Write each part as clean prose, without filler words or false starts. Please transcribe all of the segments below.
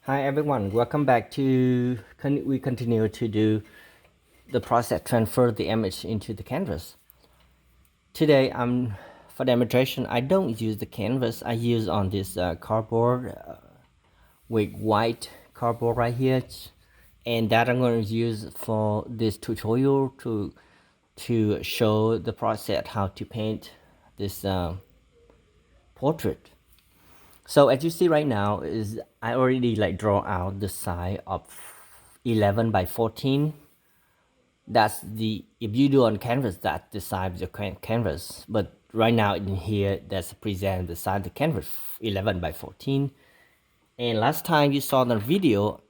Hi everyone, welcome back to, we continue to do the process transfer the image into the canvas. Today for demonstration, I don't use the canvas, I use on this cardboard with white cardboard right here, and that I'm going to use for this tutorial to show the process how to paint this portrait. So as you see right now is I already draw out the size of 11 by 14. That's the, if you do on canvas, that's the size of the canvas. But right now in here, that's present the size of the canvas 11 by 14. And last time you saw the video,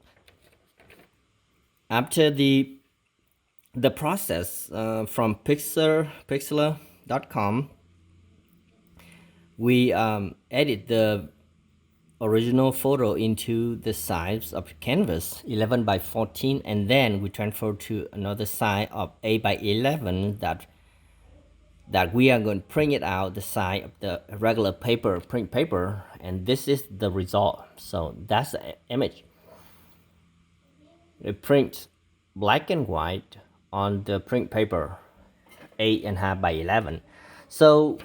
after the process from pixlr.com, we edit the original photo into the size of canvas 11 by 14, and then we transfer to another size of 8 by 11 that we are going to print it out the size of the regular paper, print paper, and this is the result. So that's the image. It prints black and white on the print paper 8.5 by 11. So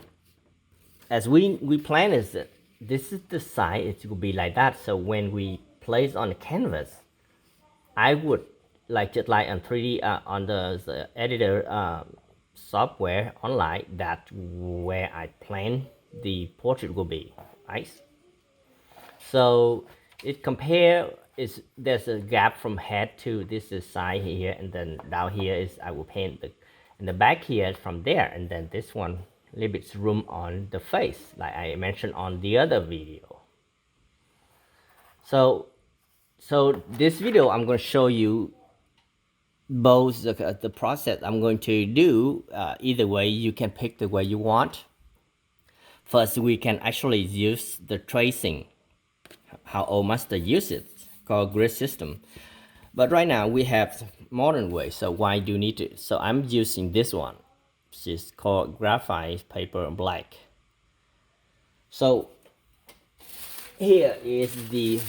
as we plan is that this is the size, it will be like that. So when we place on the canvas, I would just like on 3D on the editor software online, that where I plan the portrait will be, right? So it compare is there's a gap from head to this is side here, and then down here is I will paint the, and the back here from there, and then this one a little bit room on the face like I mentioned on the other video. So this video I'm going to show you both the process I'm going to do. Either way you can pick the way you want. First we can actually use the tracing, how old master use it, called grid system. But right now we have modern way, so why do you need it? So I'm using this one, which is called graphite paper black. So here is the,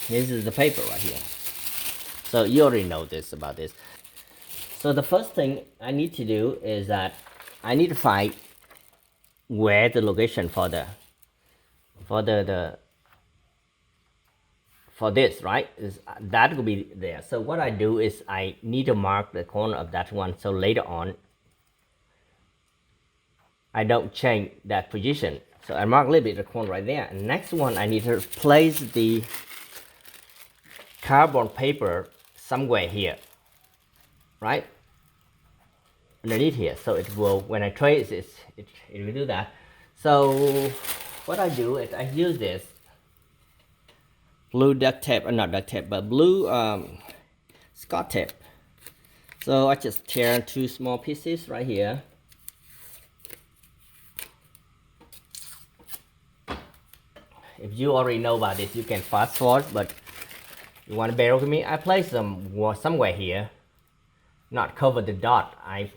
this is the paper right here. So you already know this about this. So the first thing I need to do is that I need to find where the location for this, right, is that will be there. So what I do is I need to mark the corner of that one, so later on I don't change that position. So I mark a little bit the corner right there, and next one I need to place the cardboard paper somewhere here, right underneath here, so it will, when I trace it will do that. So what I do is I use this blue duct tape, or not duct tape, but blue Scotch tape. So I just tear two small pieces right here. If you already know about this, you can fast forward, but you want to bear with me. I place them somewhere here, not cover the dot I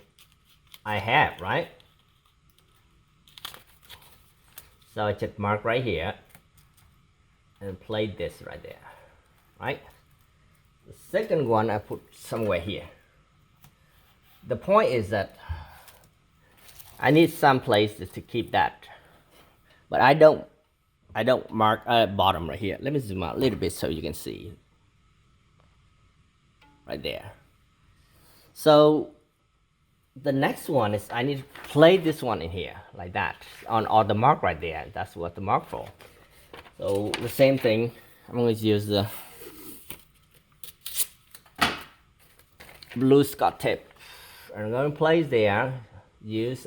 have, right? So I just mark right here and place this right there, right? The second one I put somewhere here. The point is that I need some places to keep that, but I don't mark bottom right here. Let me zoom out a little bit so you can see right there. So the next one is I need to place this one in here like that on all the mark right there. That's what the mark for. So the same thing, I'm going to use the blue Scotch tape. I'm going to place there,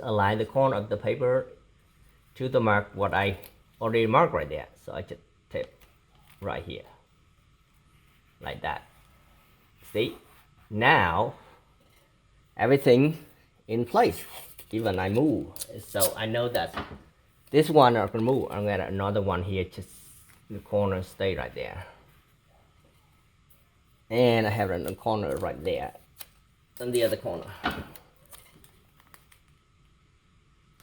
align the corner of the paper to the mark what I already marked right there. So I just tape right here like that. See, now everything in place, even I move, so I know that this one I can move. I'm gonna another one here, just the corner stay right there, and I have another corner right there and the other corner.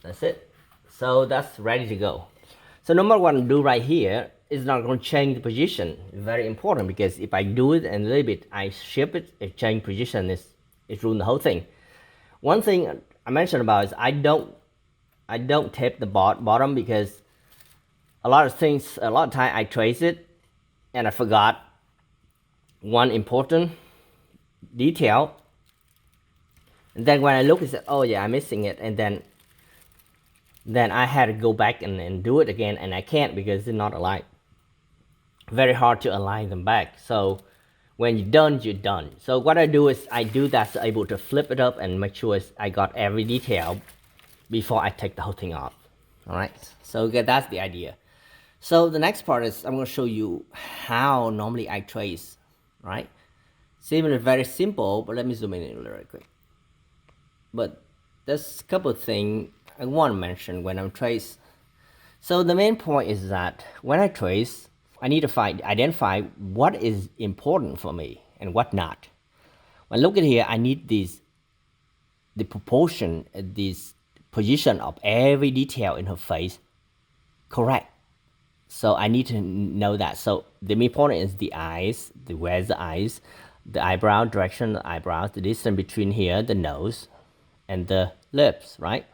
That's it. So that's ready to go. So number one do right here it's not going to change the position. Very important, because if I do it and a little bit, I shift it, it change position, it ruin the whole thing. One thing I mentioned about is I don't tape the bottom, because a lot of time I trace it and I forgot one important detail, and then when I look, it's oh yeah, I'm missing it, and then I had to go back and do it again, and I can't because it's not aligned. Very hard to align them back. So when you're done, you're done. So what I do is I do that, so able to flip it up and make sure I got every detail before I take the whole thing off. All right, so that's the idea. So the next part is I'm going to show you how normally I trace, right? Similar, very simple, but let me zoom in a little quick. But there's a couple of things I want to mention when I'm trace. So the main point is that when I trace, I need to identify what is important for me and what not. When look at here, I need the proportion, this position of every detail in her face correct. So I need to know that. So the main important is the eyes, where's the eyes, the eyebrow, direction of the eyebrows, the distance between here, the nose, and the lips, right?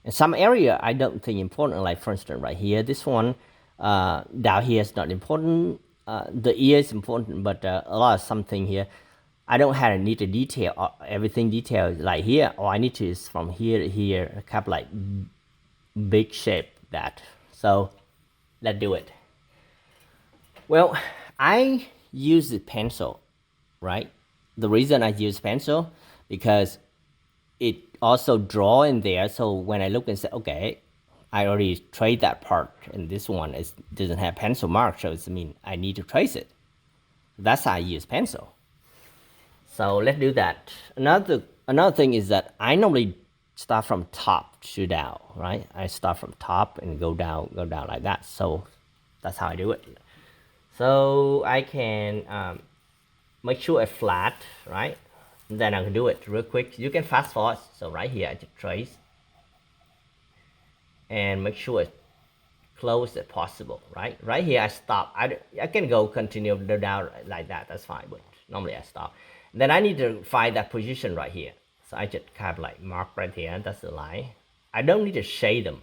And some area I don't think important, like for instance right here, this one, down here is not important. The ear is important, but a lot of something here, I don't have need to detail everything detailed like here. All I need to is from here to here, a couple like big shape that. So let's do it. Well, I use the pencil, right? The reason I use pencil because it also draw in there. So when I look and say, okay, I already traced that part, and this one doesn't have pencil mark, so it means I need to trace it. That's how I use pencil. So let's do that. Another thing is that I normally start from top to down, right? I start from top and go down like that. So that's how I do it. So I can make sure it's flat, right? And then I can do it real quick. You can fast forward. So right here, I just trace and make sure it's close as possible, right? Right here, I stop. I can go continue down like that. That's fine, but normally I stop. And then I need to find that position right here. So I just kind of like mark right here. That's the line. I don't need to shade them.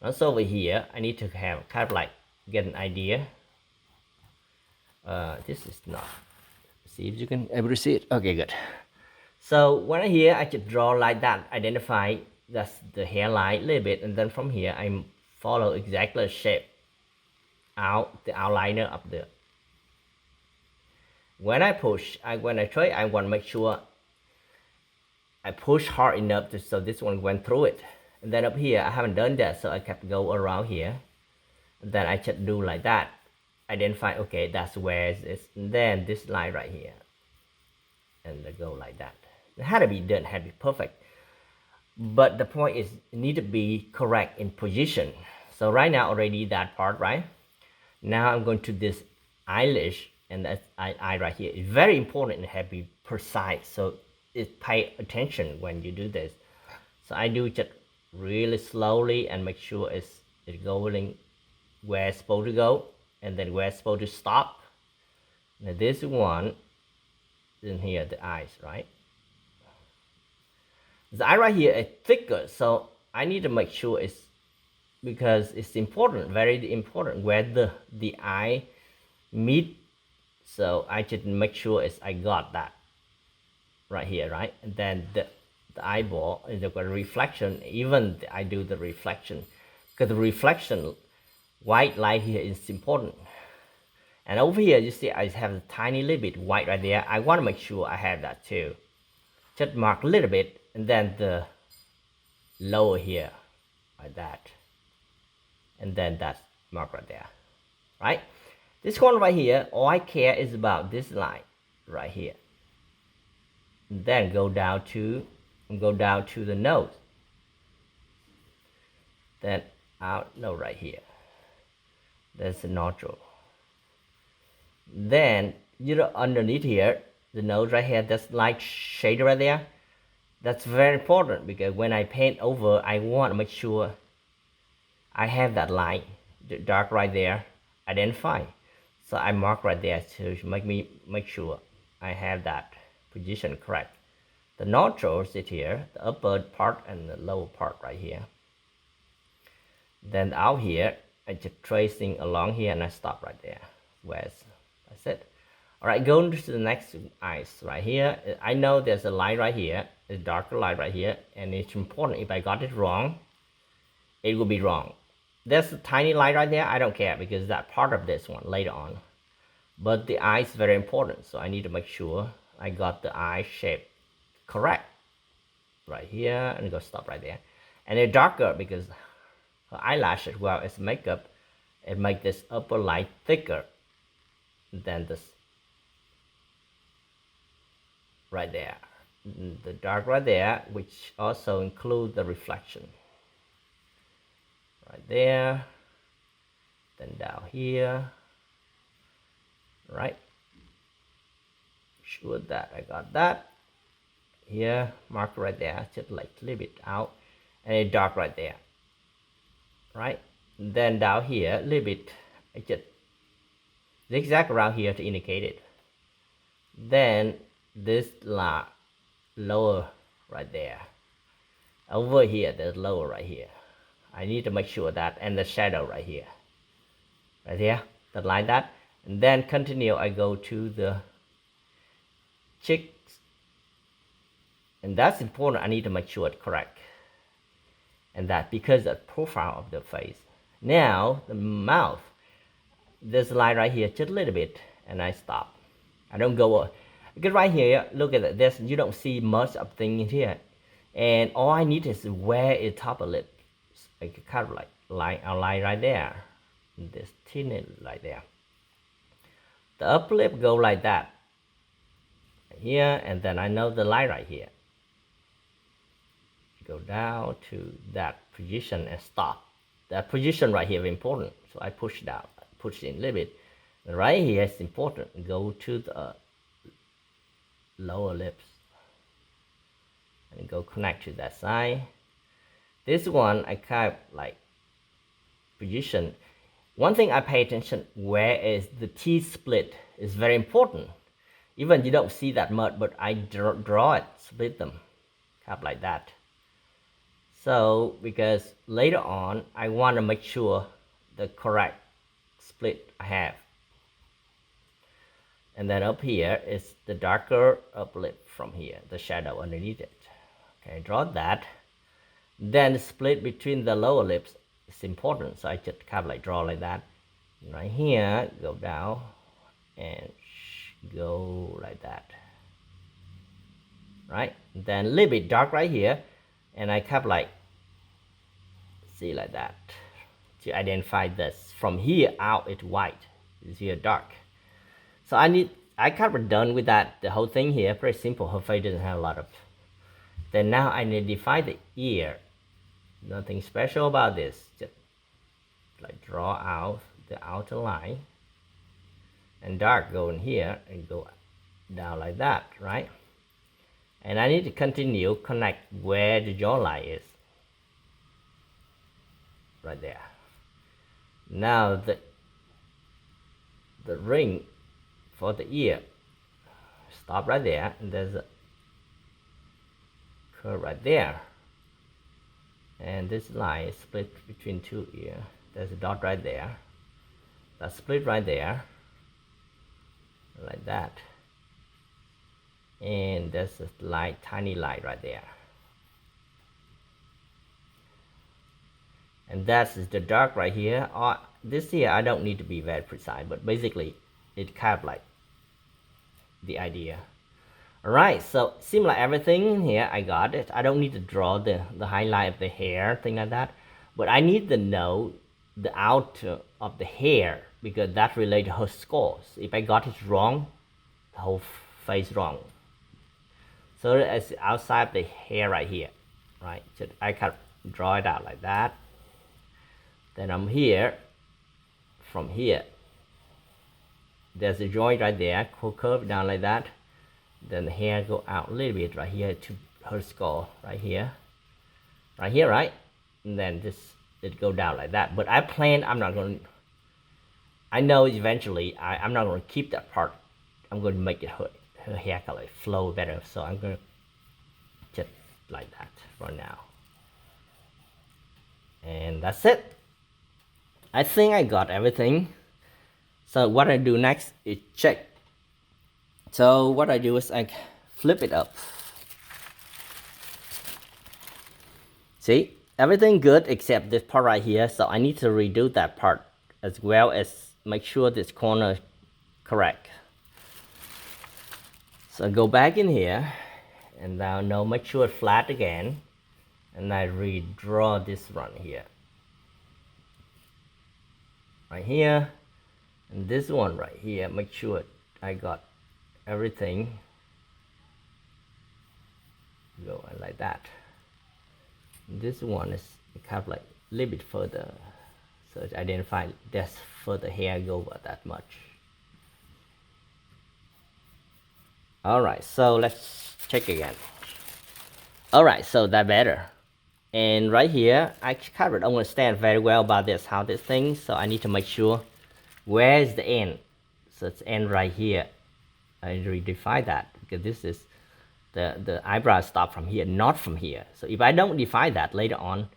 Also over here, I need to have kind of like get an idea. This is not. See if you can able to see it. Okay, good. So when I here, I just draw like that. Identify that's the hairline a little bit, and then from here I follow exactly the shape out the outliner up there. When I push, when I try, I want to make sure I push hard enough so this one went through it. And then up here, I haven't done that, so I kept go around here. And then I just do like that. Identify, okay, that's where it's, and then this line right here. And then go like that. It had to be done, had to be perfect. But the point is, it need to be correct in position. So right now, already that part, right? Now I'm going to this eyelash, and that eye right here. It's very important and have to be precise. So it pay attention when you do this. So I do just really slowly and make sure it's going where it's supposed to go, and then where it's supposed to stop. Now this one, in here, the eyes, right? The eye right here is thicker, so I need to make sure it's, because it's important, very important, where the eye meet. So I just make sure I got that right here, right? And then the eyeball is the reflection. Even I do the reflection, because the reflection white light here is important. And over here, you see I have a tiny little bit white right there. I want to make sure I have that too. Just mark a little bit, and then the lower here, like that. And then that's mark right there, right? This one right here, all I care is about this line right here. And then go down to the nose. Then out, no, right here. That's the nostril. Then underneath here, the nose right here, that's light shade right there. That's very important, because when I paint over, I want to make sure I have that line, the dark right there, identify. So I mark right there to make sure I have that position correct. The nostrils is here, the upper part and the lower part right here. Then out here, I just tracing along here and I stop right there. That's it. All right, going to the next eyes right here. I know there's a light right here, a darker light right here, and it's important. If I got it wrong, it will be wrong. There's a tiny light right there. I don't care because that's part of this one later on. But the eye is very important, so I need to make sure I got the eye shape correct right here, and go stop right there. And it's darker because her eyelash as well as makeup, it makes this upper light thicker than this right there. The dark right there, which also include the reflection right there, then down here, right? Sure that I got that here, mark right there, just like a little bit out, and it's dark right there, right? Then down here a little bit, I just zigzag around here to indicate it. Then this lower right there, over here there's lower right here. I need to make sure that, and the shadow right here, that like that. And then continue, I go to the cheeks, and that's important. I need to make sure it's correct, and that because the profile of the face. Now the mouth, there's a line right here just a little bit, and I stop. I don't go because right here, look at this, you don't see much of thing in here, and all I need is where is top of lip. I can kind of like outline right there, this thin right there. The upper lip go like that here, and then I know the line right here. Go down to that position and stop. That position right here is important, so I push down, push in a little bit. Right here is important. Go to the lower lips and go connect to that side. This one I kind of like position. One thing I pay attention where is the teeth split is very important. Even you don't see that much, but I draw it, split them, kind of like that. So because later on I want to make sure the correct split I have. And then up here is the darker upper lip from here, the shadow underneath it. Okay, draw that. Then the split between the lower lips is important, so I just kind of like draw like that. Right here, go down and go like that. Right, then a little bit dark right here, and I kind of like see like that to identify this. From here out, it's white. It's here dark. So I kind of done with that. The whole thing here, very simple. Her face doesn't have a lot of. Then now I need to define the ear. Nothing special about this. Just like draw out the outer line, and dark go in here and go down like that, right? And I need to continue connect where the jawline is. Right there. Now the ring for the ear, stop right there, and there's a curve right there, and this line is split between two ears. There's a dot right there, that's split right there like that, and there's a light, tiny light right there, and that's the dark right here. This here I don't need to be very precise, but basically it kind of like the idea. All right, so similar everything in here, I got it. I don't need to draw the highlight of the hair, thing like that, but I need to know the outer of the hair because that relates to her scores. If I got it wrong, the whole face wrong. So it's outside the hair right here, right? So I can draw it out like that. Then I'm here, from here, there's a joint right there, curve down like that. Then the hair go out a little bit right here to her skull, right here, right? And then this it go down like that. But I plan I'm not going to I know eventually I'm not going to keep that part. I'm going to make it her hair color flow better. So I'm going to just like that for now. And that's it. I think I got everything. So what I do next is check. So what I do is I flip it up. See, everything good except this part right here. So I need to redo that part as well as make sure this corner correct. So go back in here and now make sure it's flat again. And I redraw this one here. Right here. And this one right here, make sure I got everything. Go like that. This one is kind of like a little bit further, so to identify that's further hair go over that much. Alright, so let's check again. Alright, so that better. And right here, I kind of don't understand very well about this, how this thing, so I need to make sure where is the end. So it's end right here. I redefine that because this is the eyebrow stop from here, not from here. So if I don't define that later on,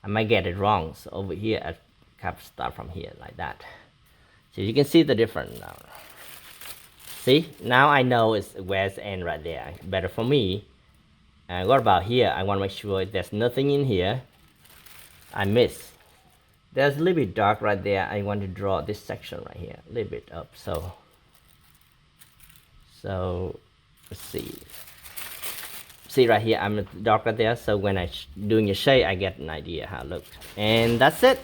I might get it wrong. So over here, I kind of start from here like that. So you can see the difference now. See, now I know it's where's the end right there. Better for me. And what about here? I want to make sure there's nothing in here I miss. There's a little bit dark right there. I want to draw this section right here, a little bit up. So let's see. See right here, I'm dark right there. So when I doing a shade, I get an idea how it looks. And that's it.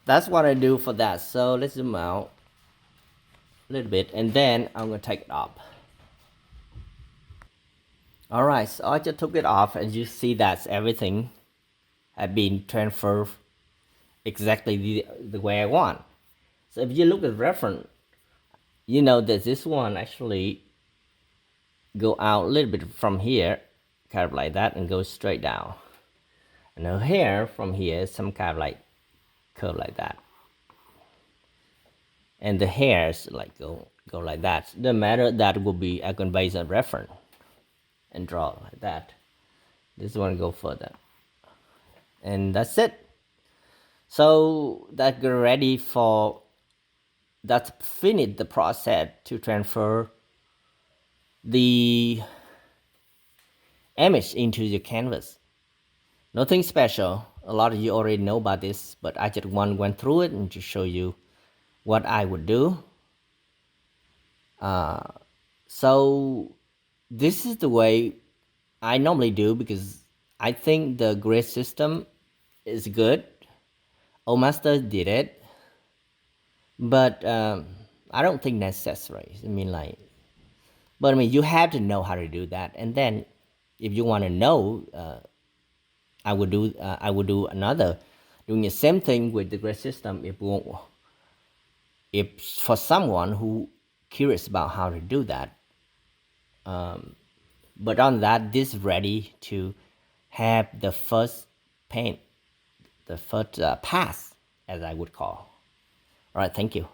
That's what I do for that. So let's zoom out a little bit, and then I'm gonna take it off. All right, so I just took it off, and you see that's everything have been transferred exactly the way I want. So if you look at reference, you know that this one actually go out a little bit from here, kind of like that, and go straight down. And her hair from here is some kind of like curve like that. And the hairs like go like that. The matter that will be I can base a reference and draw like that. This one go further. And that's it. So that get ready for that finish the process to transfer the image into the canvas. Nothing special. A lot of you already know about this, but I just went through it and to show you what I would do. So this is the way I normally do because I think the grid system is good. Old Master did it, but I don't think necessary. I mean, you have to know how to do that. And then, if you want to know, I would do another, doing the same thing with the grid system. If for someone who curious about how to do that, but on that, this is ready to have the first paint, the first pass, as I would call. All right, thank you.